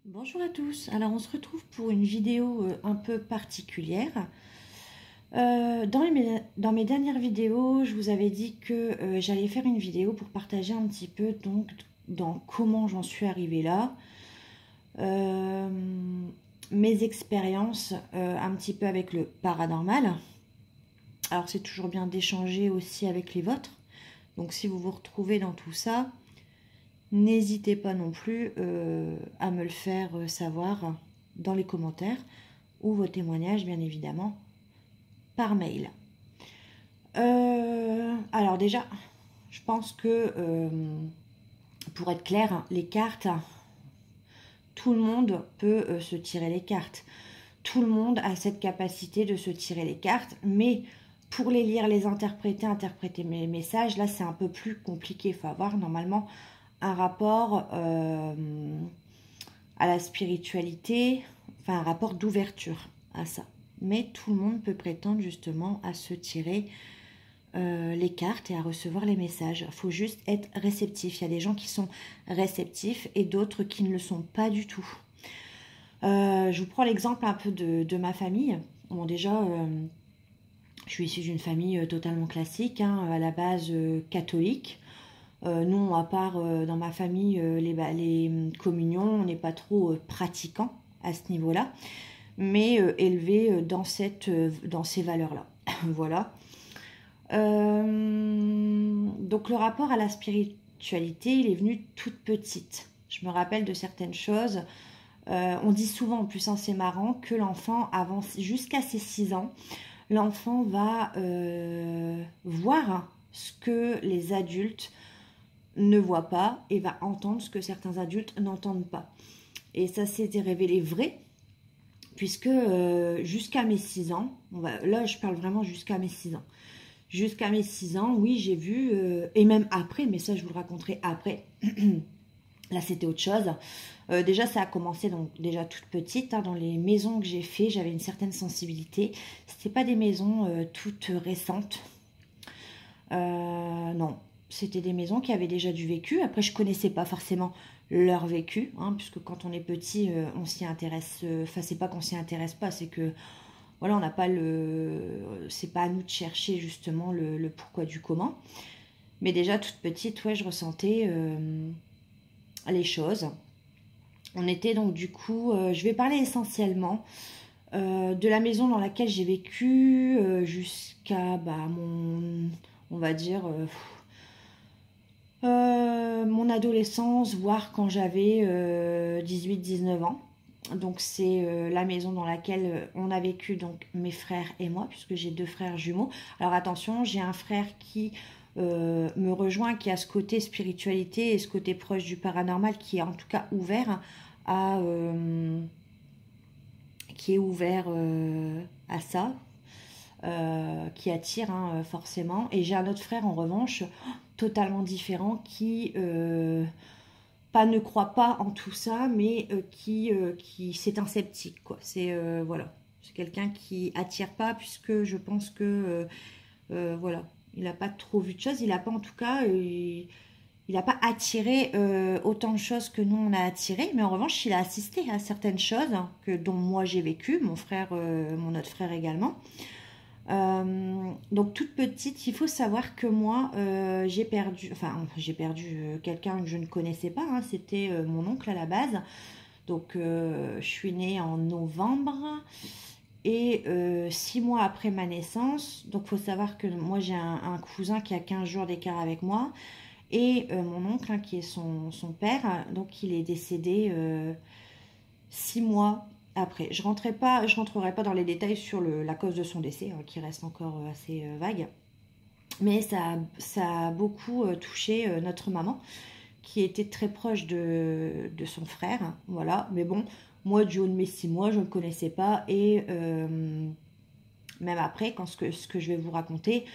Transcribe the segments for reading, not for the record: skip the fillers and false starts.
Bonjour à tous, alors on se retrouve pour une vidéo un peu particulière. Dans mes dernières vidéos, je vous avais dit que j'allais faire une vidéo pour partager un petit peu donc dans comment j'en suis arrivée là, mes expériences un petit peu avec le paranormal. Alors c'est toujours bien d'échanger aussi avec les vôtres, donc si vous vous retrouvez dans tout ça, n'hésitez pas non plus à me le faire savoir dans les commentaires ou vos témoignages, bien évidemment, par mail. Alors déjà, je pense que, pour être clair, les cartes, tout le monde peut se tirer les cartes. Tout le monde a cette capacité de se tirer les cartes, mais pour les lire, les interpréter mes messages, là c'est un peu plus compliqué. Il faut avoir normalement un rapport à la spiritualité, enfin un rapport d'ouverture à ça. Mais tout le monde peut prétendre justement à se tirer les cartes et à recevoir les messages. Il faut juste être réceptif. Il y a des gens qui sont réceptifs et d'autres qui ne le sont pas du tout. Je vous prends l'exemple un peu de ma famille. Bon, déjà, je suis issue d'une famille totalement classique, hein, à la base catholique. Nous, à part dans ma famille, les communions, on n'est pas trop pratiquants à ce niveau-là, mais élevés dans ces valeurs-là. Voilà. Donc le rapport à la spiritualité, il est venu toute petite. Je me rappelle de certaines choses. On dit souvent, en plus, hein, c'est marrant, que l'enfant avance jusqu'à ses 6 ans. L'enfant va voir ce que les adultes ne voient pas et va entendre ce que certains adultes n'entendent pas. Et ça s'est révélé vrai, puisque jusqu'à mes 6 ans, là je parle vraiment jusqu'à mes 6 ans. Jusqu'à mes 6 ans, oui, j'ai vu, et même après, mais ça je vous le raconterai après. Là, c'était autre chose. Déjà, ça a commencé donc déjà toute petite. Hein, dans les maisons que j'ai fait, j'avais une certaine sensibilité. C'était pas des maisons toutes récentes. Non, c'était des maisons qui avaient déjà du vécu. Après, je connaissais pas forcément leur vécu, hein, puisque quand on est petit, on s'y intéresse. Enfin, c'est pas qu'on s'y intéresse pas, c'est que voilà, on n'a pas c'est pas à nous de chercher justement le pourquoi du comment. Mais déjà toute petite, ouais, je ressentais les choses. On était donc du coup, je vais parler essentiellement de la maison dans laquelle j'ai vécu jusqu'à on va dire, mon adolescence, voire quand j'avais 18-19 ans. Donc c'est la maison dans laquelle on a vécu, donc mes frères et moi, puisque j'ai 2 frères jumeaux. Alors attention, j'ai un frère qui me rejoint, qui a ce côté spiritualité et ce côté proche du paranormal, qui est en tout cas ouvert à ça, qui attire, hein, forcément. Et j'ai un autre frère en revanche totalement différent qui pas ne croit pas en tout ça, mais qui c'est un sceptique, quoi. C'est voilà, c'est quelqu'un qui attire pas, puisque je pense que voilà, il n'a pas trop vu de choses, il n'a pas en tout cas il n'a pas attiré autant de choses que nous on a attiré, mais en revanche il a assisté à certaines choses dont moi j'ai vécu, mon frère, mon autre frère également. Donc toute petite, il faut savoir que moi j'ai perdu quelqu'un que je ne connaissais pas, hein, c'était mon oncle à la base. Donc je suis née en novembre et 6 mois après ma naissance. Donc il faut savoir que moi j'ai un cousin qui a 15 jours d'écart avec moi, et mon oncle, hein, qui est son père, donc il est décédé 6 mois après. Je rentrerai pas dans les détails sur la cause de son décès, hein, qui reste encore assez vague. Mais ça a beaucoup touché notre maman, qui était très proche de son frère. Hein, voilà. Mais bon, moi, du haut de mes 6 mois, je ne le connaissais pas. Et même après, ce que je vais vous raconter,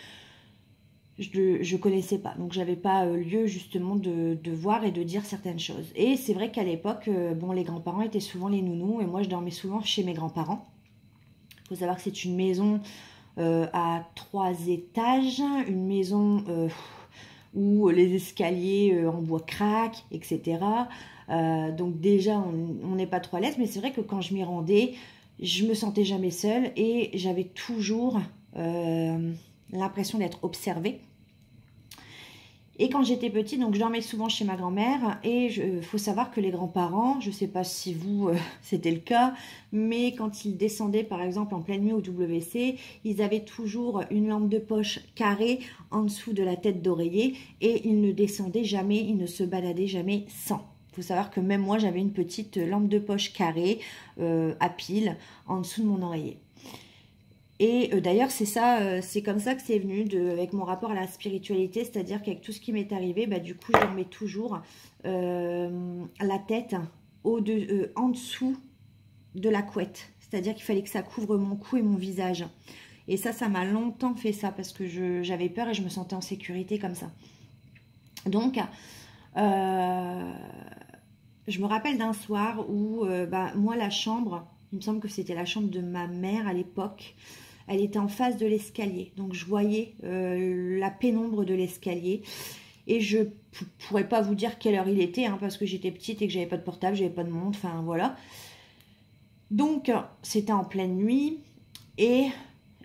je connaissais pas, donc j'avais pas lieu justement de voir et de dire certaines choses. Et c'est vrai qu'à l'époque, bon, les grands-parents étaient souvent les nounous, et moi je dormais souvent chez mes grands-parents. Il faut savoir que c'est une maison à 3 étages, une maison où les escaliers en bois craquent, etc. Donc déjà, on n'est pas trop à l'aise, mais c'est vrai que quand je m'y rendais, je me sentais jamais seule et j'avais toujours l'impression d'être observée. Et quand j'étais petite, donc je dormais souvent chez ma grand-mère et il faut savoir que les grands-parents, je ne sais pas si vous, c'était le cas, mais quand ils descendaient par exemple en pleine nuit au WC, ils avaient toujours une lampe de poche carrée en dessous de la tête d'oreiller et ils ne descendaient jamais, ils ne se baladaient jamais sans. Il faut savoir que même moi, j'avais une petite lampe de poche carrée à pile en dessous de mon oreiller. Et d'ailleurs, c'est ça, c'est comme ça que c'est venu avec mon rapport à la spiritualité, c'est-à-dire qu'avec tout ce qui m'est arrivé, bah, du coup, je dormais toujours la tête en dessous de la couette. C'est-à-dire qu'il fallait que ça couvre mon cou et mon visage. Et ça m'a longtemps fait ça parce que j'avais peur et je me sentais en sécurité comme ça. Donc, je me rappelle d'un soir où, moi, la chambre, il me semble que c'était la chambre de ma mère à l'époque, elle était en face de l'escalier. Donc, je voyais la pénombre de l'escalier. Et je ne pourrais pas vous dire quelle heure il était, hein, parce que j'étais petite et que j'avais pas de portable, j'avais pas de montre, enfin voilà. Donc, c'était en pleine nuit. Et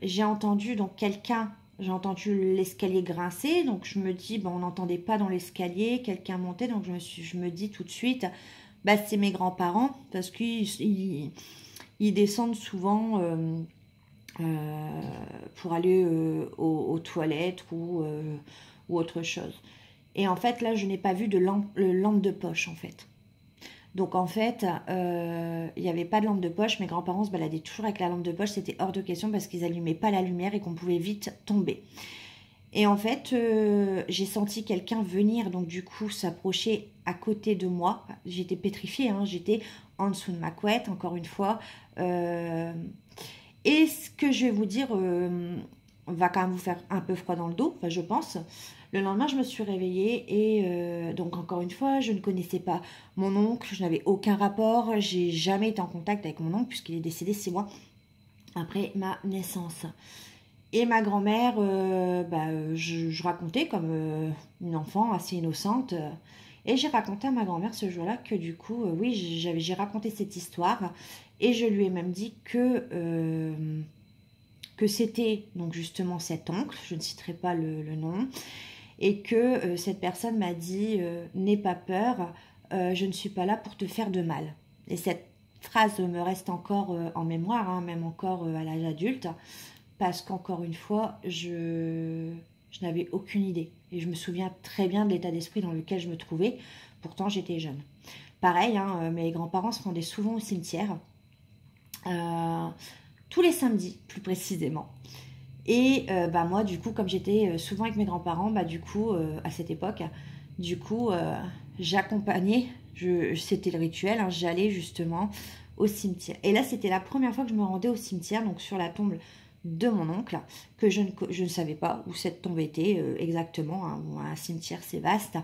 j'ai entendu donc quelqu'un, j'ai entendu l'escalier grincer. Donc, je me dis, on n'entendait pas dans l'escalier, quelqu'un montait. Donc, je me dis tout de suite, c'est mes grands-parents, parce qu'ils descendent souvent... pour aller aux toilettes ou autre chose. Et en fait, là, je n'ai pas vu de lampe de poche, en fait. Donc, en fait, il n'y avait pas de lampe de poche. Mes grands-parents se baladaient toujours avec la lampe de poche. C'était hors de question parce qu'ils n'allumaient pas la lumière et qu'on pouvait vite tomber. Et en fait, j'ai senti quelqu'un venir, donc du coup, s'approcher à côté de moi. J'étais pétrifiée, hein, j'étais en dessous de ma couette, encore une fois. Et ce que je vais vous dire va quand même vous faire un peu froid dans le dos, je pense. Le lendemain, je me suis réveillée et donc encore une fois, je ne connaissais pas mon oncle, je n'avais aucun rapport, j'ai jamais été en contact avec mon oncle puisqu'il est décédé 6 mois après ma naissance. Et ma grand-mère, je racontais comme une enfant assez innocente. Et j'ai raconté à ma grand-mère ce jour-là que du coup, oui, j'ai raconté cette histoire. Et je lui ai même dit que c'était donc justement cet oncle, je ne citerai pas le nom, et que cette personne m'a dit n'aie pas peur, je ne suis pas là pour te faire de mal. Et cette phrase me reste encore en mémoire, hein, même encore à l'âge adulte, parce qu'encore une fois, je n'avais aucune idée. Et je me souviens très bien de l'état d'esprit dans lequel je me trouvais, pourtant j'étais jeune. Pareil, hein, mes grands-parents se rendaient souvent au cimetière, tous les samedis plus précisément. Et moi du coup comme j'étais souvent avec mes grands-parents, du coup à cette époque, du coup j'accompagnais, c'était le rituel, hein, j'allais justement au cimetière. Et là c'était la première fois que je me rendais au cimetière, donc sur la tombe de mon oncle, que je ne savais pas où cette tombe était exactement, hein, un cimetière c'est vaste.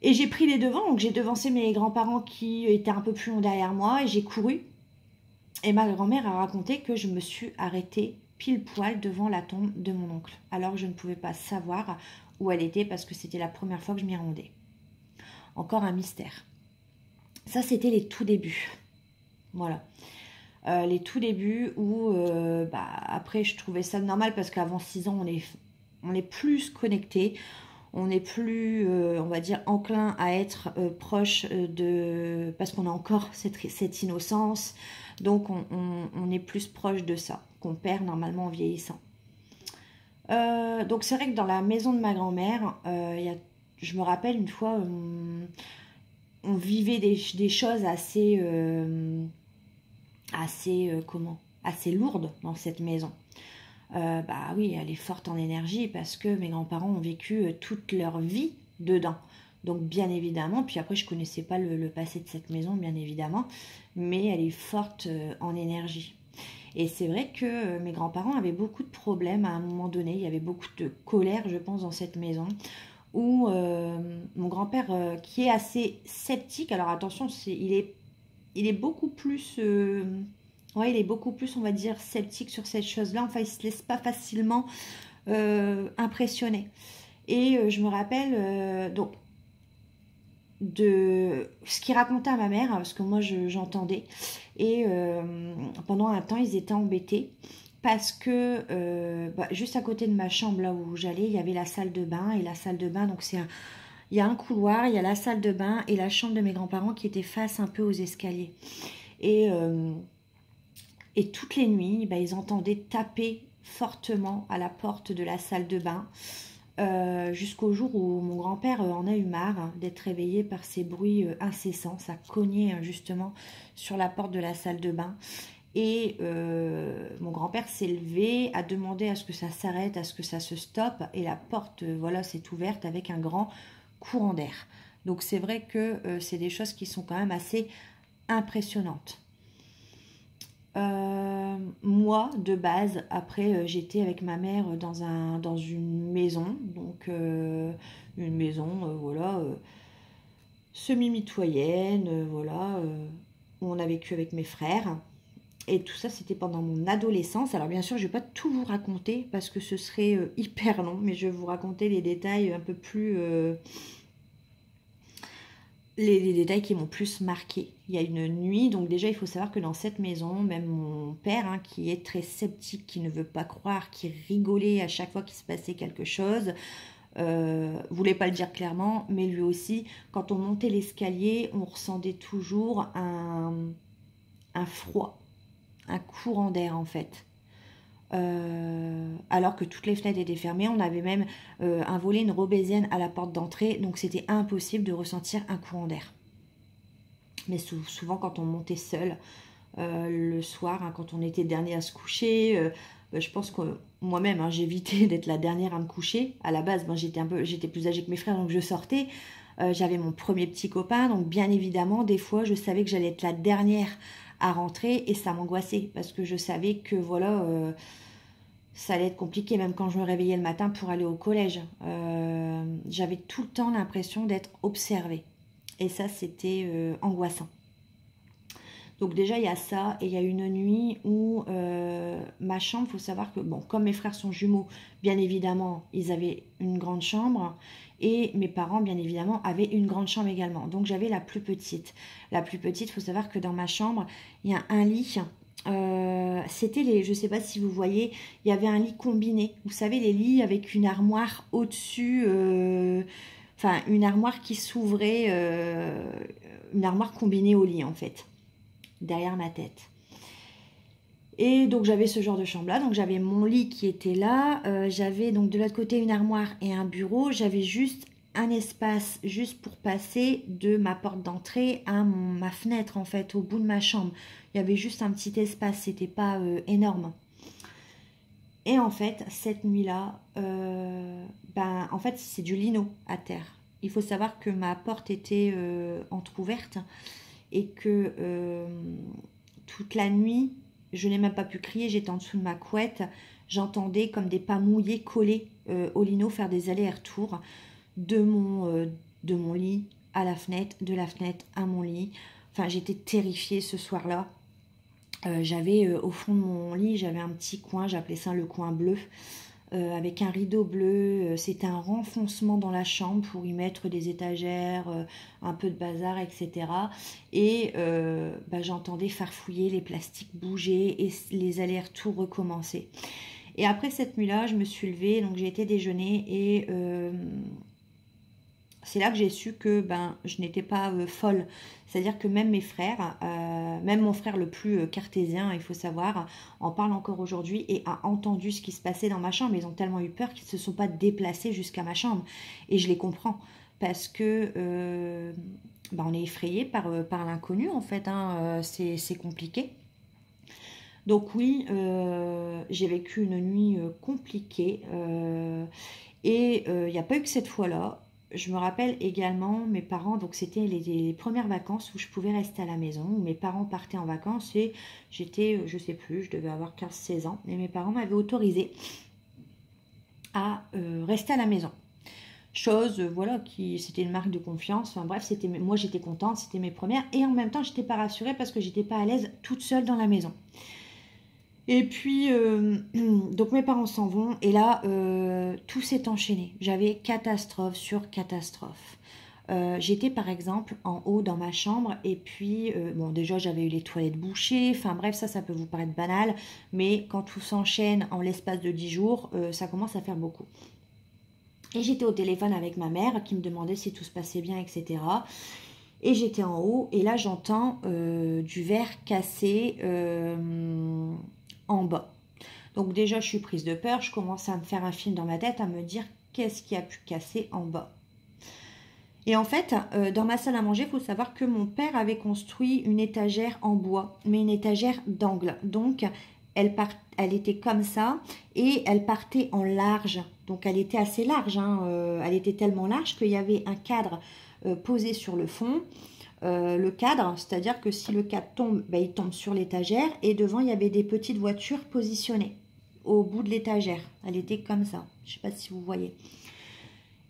Et j'ai pris les devants, donc j'ai devancé mes grands-parents qui étaient un peu plus longs derrière moi et j'ai couru. Et ma grand-mère a raconté que je me suis arrêtée pile poil devant la tombe de mon oncle. Alors je ne pouvais pas savoir où elle était parce que c'était la première fois que je m'y rendais. Encore un mystère. Ça, c'était les tout débuts. Voilà. Les tout débuts où, après, je trouvais ça normal parce qu'avant 6 ans, on est plus connecté. On est plus, on va dire, enclin à être proche de... Parce qu'on a encore cette innocence. Donc, on est plus proche de ça, qu'on perd normalement en vieillissant. Donc, c'est vrai que dans la maison de ma grand-mère, je me rappelle une fois, on vivait des choses assez lourdes dans cette maison. Oui, elle est forte en énergie parce que mes grands-parents ont vécu toute leur vie dedans. Donc bien évidemment, puis après je connaissais pas le passé de cette maison bien évidemment, mais elle est forte en énergie. Et c'est vrai que mes grands-parents avaient beaucoup de problèmes à un moment donné, il y avait beaucoup de colère je pense dans cette maison, où mon grand-père qui est assez sceptique, alors attention, il est beaucoup plus... ouais, il est beaucoup plus, on va dire, sceptique sur cette chose-là. Enfin, il ne se laisse pas facilement impressionner. Et je me rappelle, donc, de ce qu'il racontait à ma mère, parce que moi j'entendais, et pendant un temps ils étaient embêtés parce que juste à côté de ma chambre là où j'allais, il y avait la salle de bain, et la salle de bain, donc il y a un couloir, il y a la salle de bain et la chambre de mes grands-parents qui était face un peu aux escaliers, et, euh, et toutes les nuits ils entendaient taper fortement à la porte de la salle de bain. Jusqu'au jour où mon grand-père en a eu marre d'être réveillé par ces bruits incessants. Ça cognait justement sur la porte de la salle de bain. Et mon grand-père s'est levé, a demandé à ce que ça s'arrête, à ce que ça se stoppe. Et la porte, voilà, s'est ouverte avec un grand courant d'air. Donc c'est vrai que c'est des choses qui sont quand même assez impressionnantes. Moi, de base, après, j'étais avec ma mère dans une maison, donc une maison, voilà, semi-mitoyenne, voilà, où on a vécu avec mes frères. Et tout ça, c'était pendant mon adolescence. Alors bien sûr, je ne vais pas tout vous raconter parce que ce serait hyper long, mais je vais vous raconter les détails un peu plus... les détails qui m'ont plus marqué. Il y a une nuit, donc déjà il faut savoir que dans cette maison, même mon père, hein, qui est très sceptique, qui ne veut pas croire, qui rigolait à chaque fois qu'il se passait quelque chose, voulait pas le dire clairement, mais lui aussi, quand on montait l'escalier, on ressentait toujours un froid, un courant d'air en fait. Alors que toutes les fenêtres étaient fermées, on avait même un volet, une robésienne à la porte d'entrée, donc c'était impossible de ressentir un courant d'air. Mais souvent quand on montait seul le soir, hein, quand on était dernier à se coucher, je pense que moi-même hein, j'évitais d'être la dernière à me coucher. À la base, j'étais plus âgée que mes frères, donc je sortais. J'avais mon premier petit copain, donc bien évidemment, des fois, je savais que j'allais être la dernière à rentrer et ça m'angoissait parce que je savais que voilà, ça allait être compliqué, même quand je me réveillais le matin pour aller au collège. J'avais tout le temps l'impression d'être observée et ça, c'était angoissant. Donc déjà, il y a ça, et il y a une nuit où ma chambre, il faut savoir que, bon, comme mes frères sont jumeaux, bien évidemment, ils avaient une grande chambre, et mes parents, bien évidemment, avaient une grande chambre également. Donc j'avais la plus petite. La plus petite, il faut savoir que dans ma chambre, il y a un lit. C'était je ne sais pas si vous voyez, il y avait un lit combiné. Vous savez, les lits avec une armoire au-dessus, enfin, une armoire qui s'ouvrait, une armoire combinée au lit, en fait, derrière ma tête. Et donc j'avais ce genre de chambre là, donc j'avais mon lit qui était là, j'avais donc de l'autre côté une armoire et un bureau, j'avais juste un espace juste pour passer de ma porte d'entrée à ma fenêtre en fait, au bout de ma chambre. Il y avait juste un petit espace, c'était pas énorme. Et en fait, cette nuit-là, en fait c'est du lino à terre. Il faut savoir que ma porte était entrouverte et que toute la nuit, je n'ai même pas pu crier, j'étais en dessous de ma couette, j'entendais comme des pas mouillés collés au lino faire des allers-retours de mon lit à la fenêtre, de la fenêtre à mon lit. Enfin, j'étais terrifiée ce soir-là. J'avais au fond de mon lit, j'avais un petit coin, j'appelais ça le coin bleu, avec un rideau bleu. C'était un renfoncement dans la chambre pour y mettre des étagères, un peu de bazar, etc. Et j'entendais farfouiller, les plastiques bouger et les allers-retours recommencer. Et après cette nuit-là, je me suis levée, donc j'ai été déjeuner et c'est là que j'ai su que je n'étais pas folle. C'est-à-dire que même mes frères, même mon frère le plus cartésien, il faut savoir, en parle encore aujourd'hui et a entendu ce qui se passait dans ma chambre. Ils ont tellement eu peur qu'ils ne se sont pas déplacés jusqu'à ma chambre. Et je les comprends parce que on est effrayé par l'inconnu en fait. Hein, c'est compliqué. Donc oui, j'ai vécu une nuit compliquée et il n'y a pas eu que cette fois-là. Je me rappelle également mes parents, donc c'était les premières vacances où je pouvais rester à la maison, où mes parents partaient en vacances et j'étais, je sais plus, je devais avoir 15-16 ans, et mes parents m'avaient autorisé à rester à la maison. Chose, voilà, c'était une marque de confiance, enfin bref, moi j'étais contente, c'était mes premières, et en même temps j'étais pas rassurée parce que j'étais pas à l'aise toute seule dans la maison. Et puis, donc mes parents s'en vont, et là, tout s'est enchaîné. J'avais catastrophe sur catastrophe. J'étais par exemple en haut dans ma chambre et puis, bon déjà j'avais eu les toilettes bouchées, enfin bref ça peut vous paraître banal, mais quand tout s'enchaîne en l'espace de 10 jours, ça commence à faire beaucoup. Et j'étais au téléphone avec ma mère qui me demandait si tout se passait bien, etc. Et j'étais en haut et là j'entends du verre cassé en bas. Donc déjà je suis prise de peur, je commence à me faire un film dans ma tête, à me dire qu'est-ce qui a pu casser en bas. Et en fait, dans ma salle à manger, il faut savoir que mon père avait construit une étagère en bois, mais une étagère d'angle. Donc, elle était comme ça et elle partait en large. Donc, elle était assez large. Hein, elle était tellement large qu'il y avait un cadre posé sur le fond. Le cadre, c'est-à-dire que si le cadre tombe, ben, il tombe sur l'étagère. Et devant, il y avait des petites voitures positionnées au bout de l'étagère. Elle était comme ça. Je ne sais pas si vous voyez.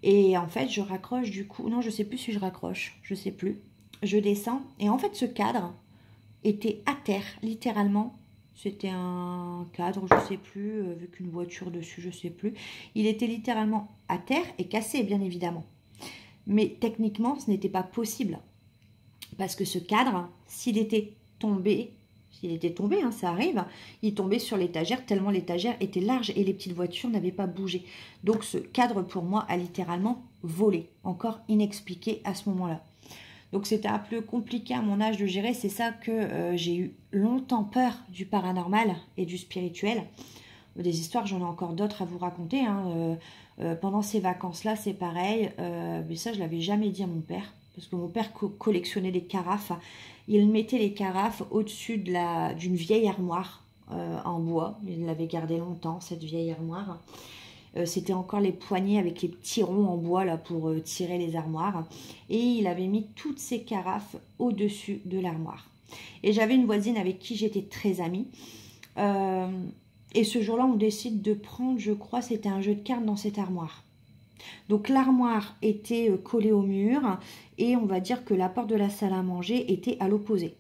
Et en fait, je raccroche du coup. Non, je sais plus si je raccroche. Je sais plus. Je descends. Et en fait, ce cadre était à terre, littéralement. C'était un cadre, je sais plus, avec une voiture dessus, je sais plus. Il était littéralement à terre et cassé, bien évidemment. Mais techniquement, ce n'était pas possible. Parce que ce cadre, s'il était tombé, hein, ça arrive, il tombait sur l'étagère tellement l'étagère était large et les petites voitures n'avaient pas bougé. Donc ce cadre pour moi a littéralement volé, encore inexpliqué à ce moment-là. Donc c'était un peu compliqué à mon âge de gérer, c'est ça que j'ai eu longtemps peur du paranormal et du spirituel. Des histoires, j'en ai encore d'autres à vous raconter. Hein. Pendant ces vacances-là, c'est pareil, mais ça je l'avais jamais dit à mon père. Parce que mon père collectionnait les carafes. Il mettait les carafes au-dessus d'une vieille armoire en bois. Il l'avait gardée longtemps, cette vieille armoire. C'était encore les poignées avec les petits ronds en bois là, pour tirer les armoires. Et il avait mis toutes ces carafes au-dessus de l'armoire. Et j'avais une voisine avec qui j'étais très amie. Et ce jour-là, on décide de prendre, je crois, c'était un jeu de cartes dans cette armoire. Donc l'armoire était collée au mur et on va dire que la porte de la salle à manger était à l'opposé.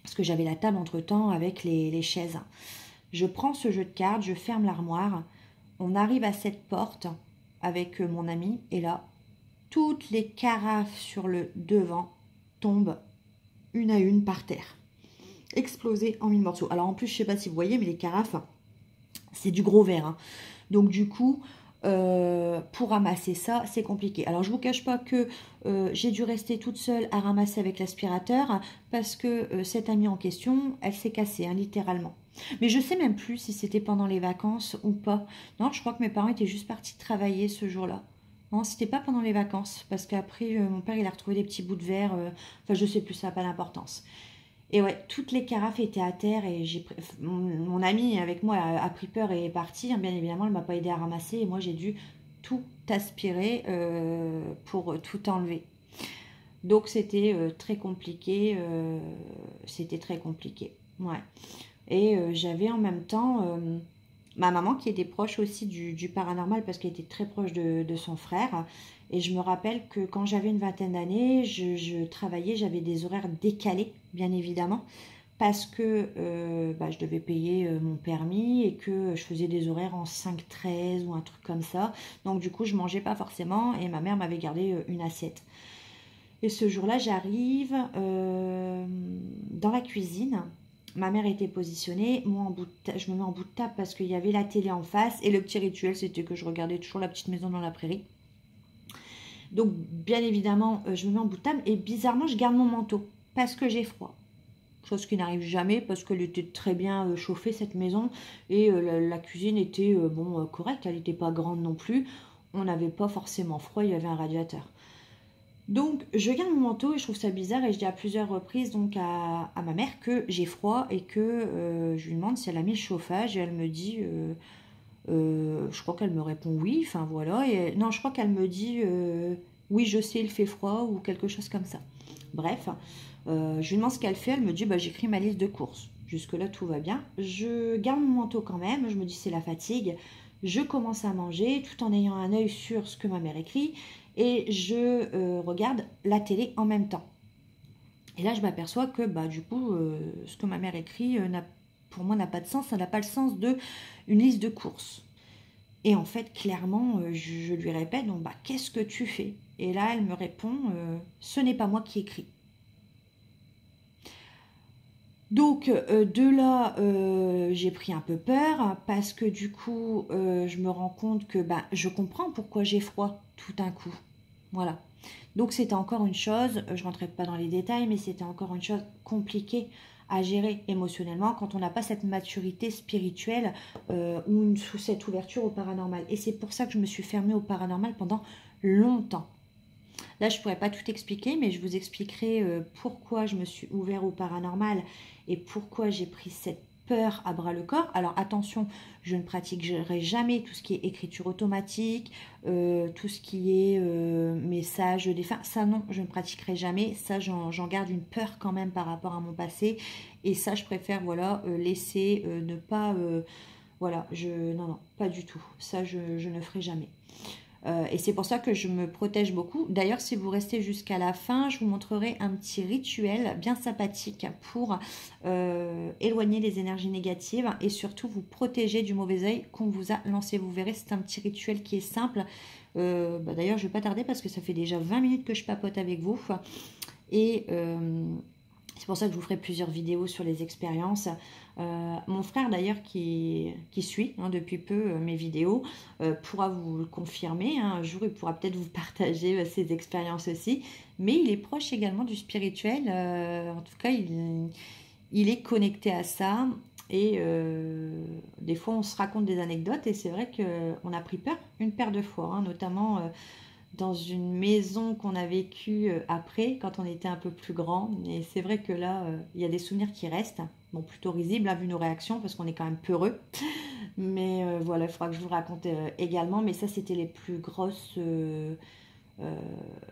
Parce que j'avais la table entre-temps avec les chaises. Je prends ce jeu de cartes, je ferme l'armoire. On arrive à cette porte avec mon ami et là, toutes les carafes sur le devant tombent une à une par terre. Explosées en mille morceaux. Alors en plus, je ne sais pas si vous voyez, mais les carafes, c'est du gros verre. Hein. Donc du coup... pour ramasser ça, c'est compliqué. Alors, je vous cache pas que j'ai dû rester toute seule à ramasser avec l'aspirateur parce que cette amie en question, elle s'est cassée, hein, littéralement. Mais je sais même plus si c'était pendant les vacances ou pas. Non, je crois que mes parents étaient juste partis travailler ce jour-là. Non, c'était pas pendant les vacances parce qu'après, mon père, il a retrouvé des petits bouts de verre. Enfin, je sais plus, ça n'a pas d'importance. Et ouais, toutes les carafes étaient à terre et mon amie avec moi a pris peur et est partie. Bien évidemment, elle ne m'a pas aidé à ramasser et moi j'ai dû tout aspirer pour tout enlever. Donc c'était très compliqué. C'était très compliqué. Ouais. Et j'avais en même temps ma maman qui était proche aussi du paranormal parce qu'elle était très proche de son frère. Et je me rappelle que quand j'avais une vingtaine d'années, je travaillais, j'avais des horaires décalés, bien évidemment, parce que je devais payer mon permis et que je faisais des horaires en 5-13 ou un truc comme ça. Donc du coup, je mangeais pas forcément et ma mère m'avait gardé une assiette. Et ce jour-là, j'arrive dans la cuisine. Ma mère était positionnée, moi je me mets en bout de table parce qu'il y avait la télé en face et le petit rituel c'était que je regardais toujours La Petite Maison dans la Prairie. Donc bien évidemment je me mets en bout de table et bizarrement je garde mon manteau parce que j'ai froid. Chose qui n'arrive jamais parce qu'elle était très bien chauffée cette maison et la cuisine était correcte, elle n'était pas grande non plus. On n'avait pas forcément froid, il y avait un radiateur. Donc, je garde mon manteau et je trouve ça bizarre et je dis à plusieurs reprises donc à ma mère que j'ai froid et que je lui demande si elle a mis le chauffage et elle me dit, je crois qu'elle me répond oui, enfin voilà. Et, non, je crois qu'elle me dit oui, je sais, il fait froid ou quelque chose comme ça. Bref, je lui demande ce qu'elle fait, elle me dit j'écris ma liste de courses. Jusque-là, tout va bien. Je garde mon manteau quand même, je me dis c'est la fatigue. Je commence à manger tout en ayant un œil sur ce que ma mère écrit et je regarde la télé en même temps. Et là, je m'aperçois que du coup, ce que ma mère écrit, pour moi, n'a pas de sens. Ça n'a pas le sens d'une liste de courses. Et en fait, clairement, je lui répète, donc, bah, qu'est-ce que tu fais? Et là, elle me répond, ce n'est pas moi qui écris. Donc, de là, j'ai pris un peu peur parce que du coup, je me rends compte que bah, je comprends pourquoi j'ai froid tout d'un coup. Voilà. Donc, c'était encore une chose, je ne rentrerai pas dans les détails, mais c'était encore une chose compliquée à gérer émotionnellement quand on n'a pas cette maturité spirituelle ou cette ouverture au paranormal. Et c'est pour ça que je me suis fermée au paranormal pendant longtemps. Là, je ne pourrais pas tout expliquer, mais je vous expliquerai pourquoi je me suis ouvert au paranormal et pourquoi j'ai pris cette peur à bras le corps. Alors attention, je ne pratiquerai jamais tout ce qui est écriture automatique, tout ce qui est message des fins. Ça non, je ne pratiquerai jamais. Ça, j'en garde une peur quand même par rapport à mon passé. Et ça, je préfère voilà, laisser ne pas... voilà, non, pas du tout. Ça, je ne ferai jamais. Et c'est pour ça que je me protège beaucoup. D'ailleurs, si vous restez jusqu'à la fin, je vous montrerai un petit rituel bien sympathique pour éloigner les énergies négatives et surtout vous protéger du mauvais œil qu'on vous a lancé. Vous verrez, c'est un petit rituel qui est simple. D'ailleurs, je ne vais pas tarder parce que ça fait déjà 20 minutes que je papote avec vous. Et c'est pour ça que je vous ferai plusieurs vidéos sur les expériences. Mon frère d'ailleurs qui suit depuis peu mes vidéos pourra vous le confirmer. Un jour, il pourra peut-être vous partager ses expériences aussi. Mais il est proche également du spirituel. En tout cas, il est connecté à ça. Et des fois, on se raconte des anecdotes. Et c'est vrai qu'on a pris peur une paire de fois, notamment... dans une maison qu'on a vécue après, quand on était un peu plus grand. Et c'est vrai que là, il y a des souvenirs qui restent. Bon, plutôt risibles, vu nos réactions, parce qu'on est quand même peureux. Mais voilà, il faudra que je vous raconte également. Mais ça, c'était les plus grosses...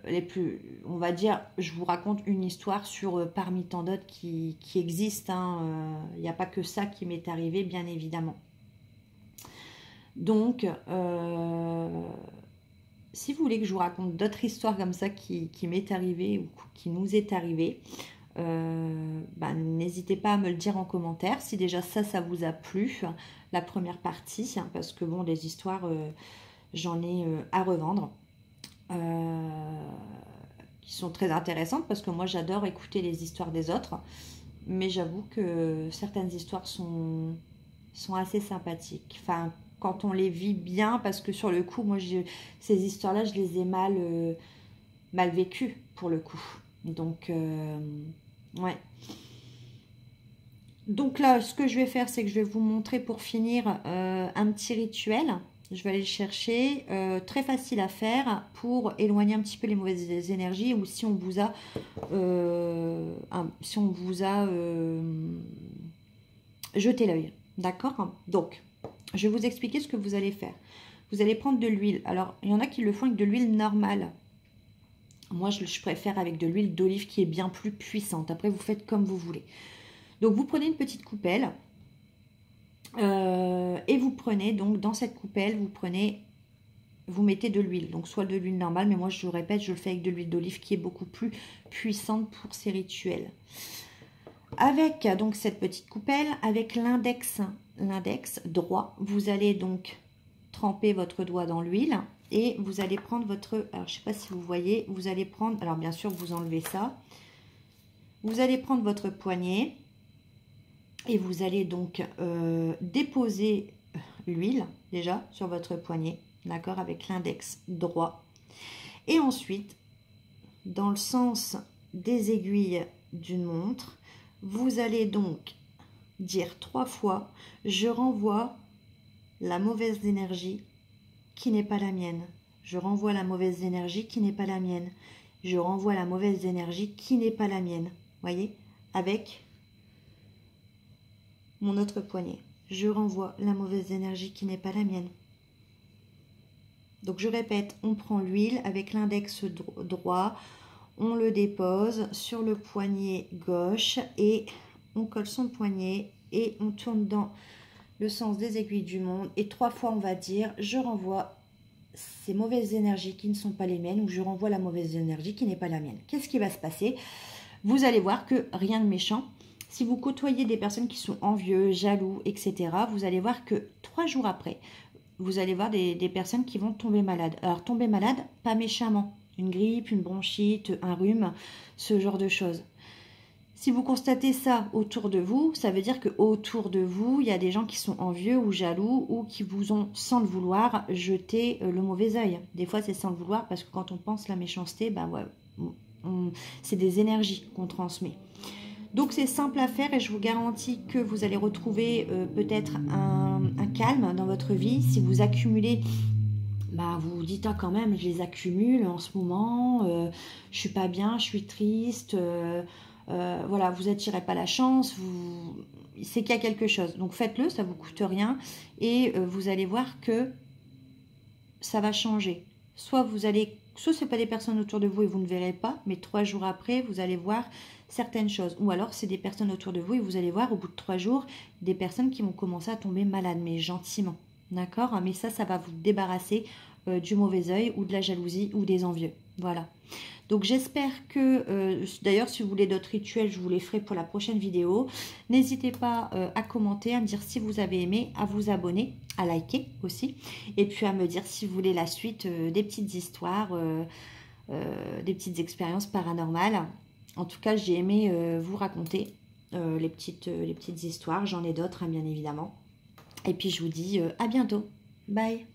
les plus... On va dire, je vous raconte une histoire sur parmi tant d'autres qui existent. Il n'y a pas que ça qui m'est arrivé, bien évidemment. Donc... si vous voulez que je vous raconte d'autres histoires comme ça qui m'est arrivé ou qui nous est arrivé, n'hésitez pas à me le dire en commentaire si déjà ça vous a plu, la première partie, parce que bon, des histoires, j'en ai à revendre, qui sont très intéressantes parce que moi j'adore écouter les histoires des autres, mais j'avoue que certaines histoires sont assez sympathiques. Enfin, quand on les vit bien, parce que sur le coup, moi, ces histoires-là, je les ai mal vécues, pour le coup. Donc, ouais. Donc là, ce que je vais faire, c'est que je vais vous montrer, pour finir, un petit rituel. Je vais aller le chercher, très facile à faire, pour éloigner un petit peu les mauvaises énergies, ou si on vous a... jeté l'œil. D'accord? Donc... je vais vous expliquer ce que vous allez faire. Vous allez prendre de l'huile. Alors, il y en a qui le font avec de l'huile normale. Moi, je préfère avec de l'huile d'olive qui est bien plus puissante. Après, vous faites comme vous voulez. Donc, vous prenez une petite coupelle. Et vous prenez, donc, dans cette coupelle, vous mettez de l'huile. Donc, soit de l'huile normale, mais moi, je vous répète, je le fais avec de l'huile d'olive qui est beaucoup plus puissante pour ces rituels. Avec, donc, cette petite coupelle, avec l'index droit, vous allez donc tremper votre doigt dans l'huile et vous allez prendre votre, alors je sais pas si vous voyez, vous allez prendre, alors bien sûr vous enlevez ça, vous allez prendre votre poignet et vous allez donc déposer l'huile déjà sur votre poignet, d'accord, avec l'index droit, et ensuite dans le sens des aiguilles d'une montre, vous allez donc dire 3 fois, je renvoie la mauvaise énergie qui n'est pas la mienne. Je renvoie la mauvaise énergie qui n'est pas la mienne. Je renvoie la mauvaise énergie qui n'est pas la mienne. Voyez, avec mon autre poignet. Je renvoie la mauvaise énergie qui n'est pas la mienne. Donc je répète, on prend l'huile avec l'index droit, on le dépose sur le poignet gauche et on colle son poignet et on tourne dans le sens des aiguilles du monde. Et 3 fois, on va dire, je renvoie ces mauvaises énergies qui ne sont pas les miennes ou je renvoie la mauvaise énergie qui n'est pas la mienne. Qu'est-ce qui va se passer? Vous allez voir que rien de méchant. Si vous côtoyez des personnes qui sont envieux, jaloux, etc., vous allez voir que 3 jours après, vous allez voir des personnes qui vont tomber malades. Alors, tomber malade, pas méchamment. Une grippe, une bronchite, un rhume, ce genre de choses. Si vous constatez ça autour de vous, ça veut dire que autour de vous, il y a des gens qui sont envieux ou jaloux ou qui vous ont, sans le vouloir, jeté le mauvais œil. Des fois, c'est sans le vouloir parce que quand on pense la méchanceté, ben ouais, c'est des énergies qu'on transmet. Donc, c'est simple à faire et je vous garantis que vous allez retrouver peut-être un calme dans votre vie. Si vous accumulez, bah, vous vous dites, ah, quand même, je les accumule en ce moment, je suis pas bien, je suis triste, voilà, vous attirez pas la chance, c'est qu'il y a quelque chose. Donc faites-le, ça vous coûte rien et vous allez voir que ça va changer. Soit c'est pas des personnes autour de vous et vous ne verrez pas, mais 3 jours après, vous allez voir certaines choses. Ou alors c'est des personnes autour de vous et vous allez voir au bout de 3 jours des personnes qui vont commencer à tomber malades, mais gentiment. D'accord? Mais ça va vous débarrasser du mauvais œil ou de la jalousie ou des envieux. Voilà. Donc j'espère que, d'ailleurs si vous voulez d'autres rituels, je vous les ferai pour la prochaine vidéo. N'hésitez pas à commenter, à me dire si vous avez aimé, à vous abonner, à liker aussi. Et puis à me dire si vous voulez la suite des petites histoires, des petites expériences paranormales. En tout cas, j'ai aimé vous raconter les petites histoires. J'en ai d'autres, hein, bien évidemment. Et puis je vous dis à bientôt. Bye!